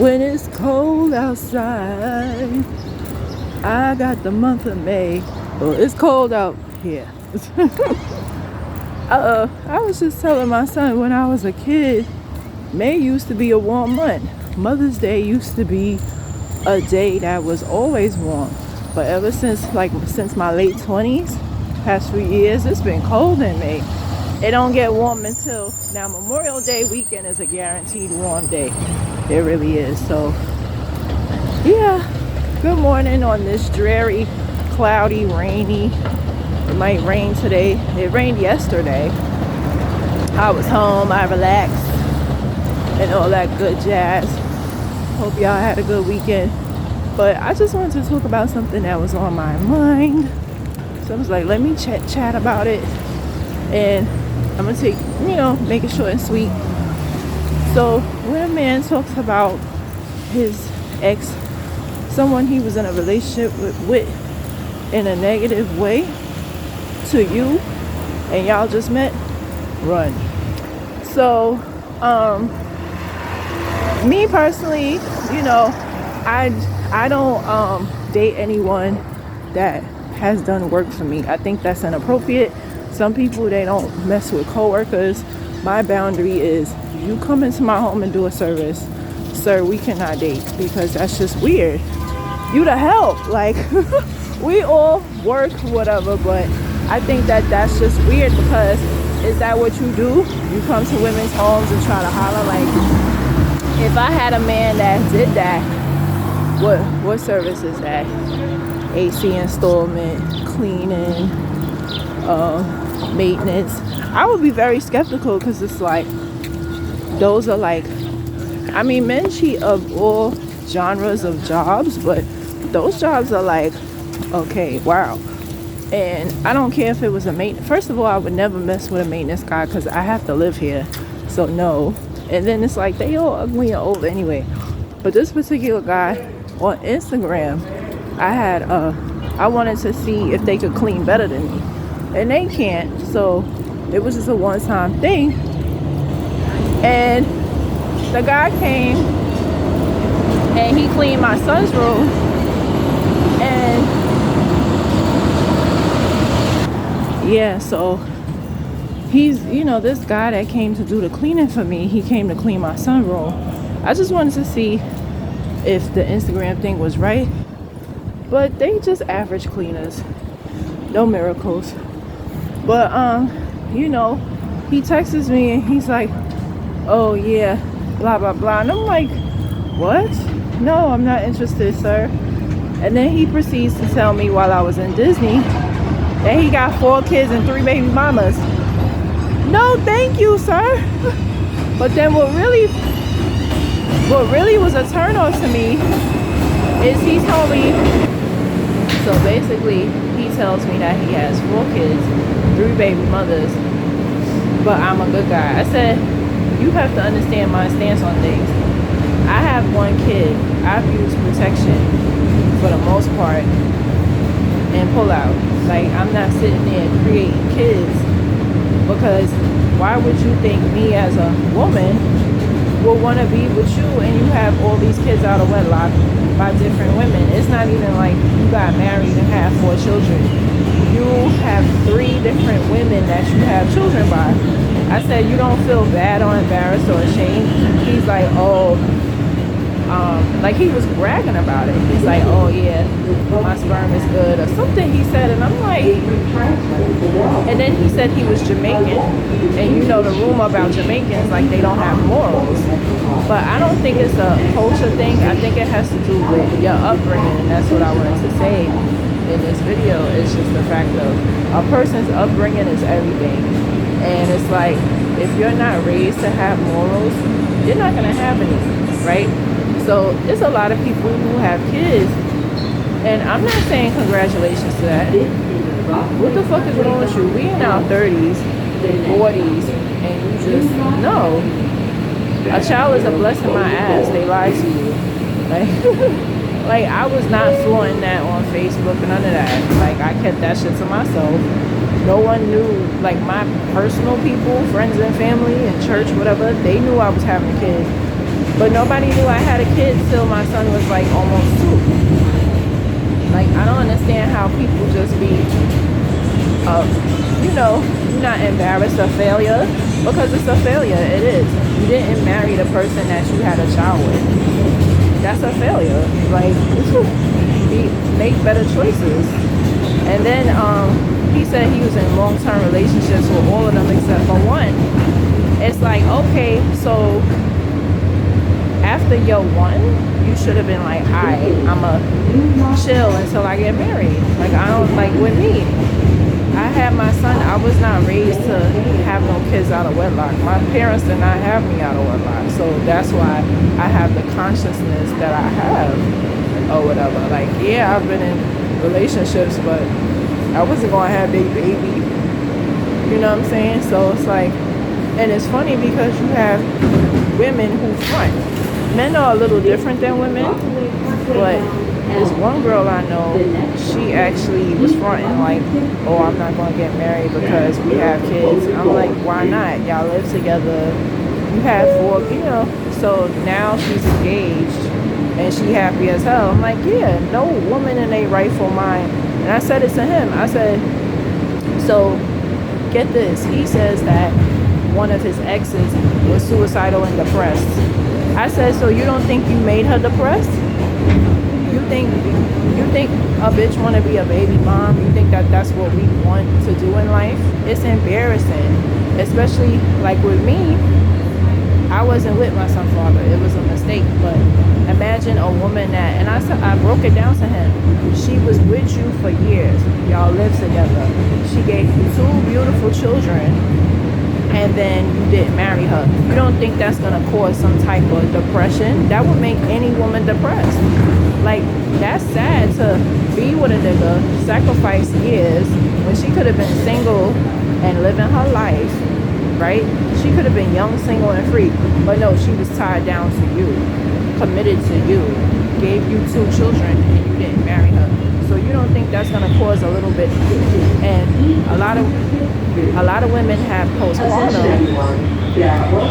When it's cold outside, I got the month of May. Well, it's cold out here. I was just telling my son when I was a kid, May used to be a warm month. Mother's Day used to be a day that was always warm. But ever since my late 20s, past few years, it's been cold in May. It don't get warm until now. Memorial Day weekend is a guaranteed warm day. It really is. So yeah, good morning on this dreary, cloudy, rainy. It might rain today. It rained yesterday. I was home, I relaxed, and all that good jazz. Hope y'all had a good weekend. But I just wanted to talk about something that was on my mind. So I was like, let me chat about it. And I'm going to make it short and sweet. So when a man talks about his ex, someone he was in a relationship with in a negative way to you, and y'all just met, run. So, me personally, I don't date anyone that has done work for me. I think that's inappropriate. Some people, they don't mess with coworkers. My boundary is, you come into my home and do a service, sir, we cannot date, because that's just weird. You to help, like we all work, whatever, but I think that that's just weird, because is that what you do? You come to women's homes and try to holler? Like, if I had a man that did that, what service is that? AC installment, cleaning, maintenance. I would be very skeptical, because it's like, those are like, I mean, men cheat of all genres of jobs, but those jobs are like, okay, wow. And I don't care if it was a maintenance. First of all, I would never mess with a maintenance guy, because I have to live here, so no. And then it's like, they all ugly and old anyway. But this particular guy on Instagram, I wanted to see if they could clean better than me, and they can't. So it was just a one-time thing. And the guy came and he cleaned my son's room, and yeah, so he's, this guy that came to do the cleaning for me, he came to clean my son's room. I just wanted to see if the Instagram thing was right, but they just average cleaners, no miracles. But he texts me and he's like, oh yeah, blah blah blah, and I'm like, what? No, I'm not interested, sir. And then he proceeds to tell me, while I was in Disney, that he got 4 kids and 3 baby mamas. No, thank you, sir. But then what really was a turn off to me is he told me, so basically he tells me that he has 4 kids, 3 baby mothers, but I'm a good guy. I said, you have to understand my stance on things. I have 1 kid. I've used protection for the most part and pull out. Like, I'm not sitting there creating kids, because why would you think me as a woman will want to be with you and you have all these kids out of wedlock by different women? It's not even like you got married and have 4 children. You have 3 different women that you have children by. I said, you don't feel bad or embarrassed or ashamed? He's like, oh, like he was bragging about it. He's like, oh yeah, my sperm is good or something he said, and I'm like, and then he said he was Jamaican, and the rumor about Jamaicans, like, they don't have morals. But I don't think it's a culture thing. I think it has to do with your upbringing, and that's what I wanted to say in this video. It's just the fact of a person's upbringing is everything. And it's like, if you're not raised to have morals, you're not going to have any, right? So there's a lot of people who have kids, and I'm not saying congratulations to that. What the fuck is wrong with you? We in our 30s, 40s, and you just, no. A child is a blessing my ass. They lie to you. Like I was not flaunting that on Facebook, none of that. Like, I kept that shit to myself. No one knew, like my personal people, friends and family and church, whatever, they knew I was having kids. But nobody knew I had a kid till my son was like almost 2. Like, I don't understand how people just be, you're not embarrassed of failure, because it's a failure. It is. You didn't marry the person that you had a child with. That's a failure. Like, make better choices. And then he said he was in long-term relationships with all of them except for one. It's like, okay, so after your one, you should have been like, I'ma chill until I get married. Like, I don't, like, with me, I had my son. I was not raised to have no kids out of wedlock. My parents did not have me out of wedlock. So that's why I have the consciousness that I have or whatever. Like, yeah, I've been in relationships, but I wasn't going to have a baby. You know what I'm saying? So it's like, and it's funny because you have women who front. Men are a little different than women, but this one girl I know, she actually was fronting like, oh, I'm not going to get married because we have kids. I'm like, why not? Y'all live together. You have 4, So now she's engaged and she happy as hell. I'm like, yeah, no woman in a rightful mind. And I said it to him. I said, so get this. He says that one of his exes was suicidal and depressed. I said, so you don't think you made her depressed? You think a bitch want to be a baby mom? You think that that's what we want to do in life? It's embarrassing, especially like with me. I wasn't with my son's father. It was a mistake. But imagine a woman that, and I broke it down to him. She was with you for years. Y'all lived together. She gave you 2 beautiful children, and then you didn't marry her. You don't think that's going to cause some type of depression? That would make any woman depressed. Like, that's sad to be with a nigga, sacrifice years, when she could have been single and living her life, right? She could have been young, single, and free. But no, she was tied down to you, committed to you, gave you 2 children, and you didn't marry her. So you don't think that's going to cause a little bit? And a lot of women have postpartum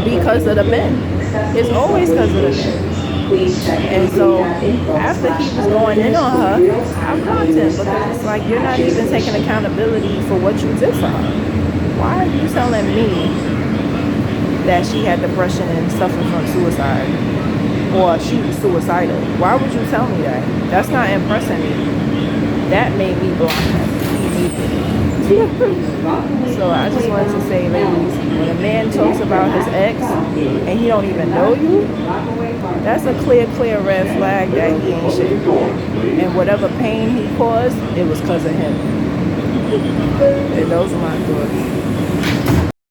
because of the men. It's always because of the men. And so after he was going in on her, I blocked him because it's like, you're not even taking accountability for what you did for her. Why are you telling me that she had depression and suffered from suicide, or she was suicidal? Why would you tell me that? That's not impressing me. That made me block him immediately. So I just wanted to say, ladies, when a man talks about his ex and he don't even know you, that's a clear red flag that he ain't shit. And whatever pain he caused, it was because of him. And those are my thoughts.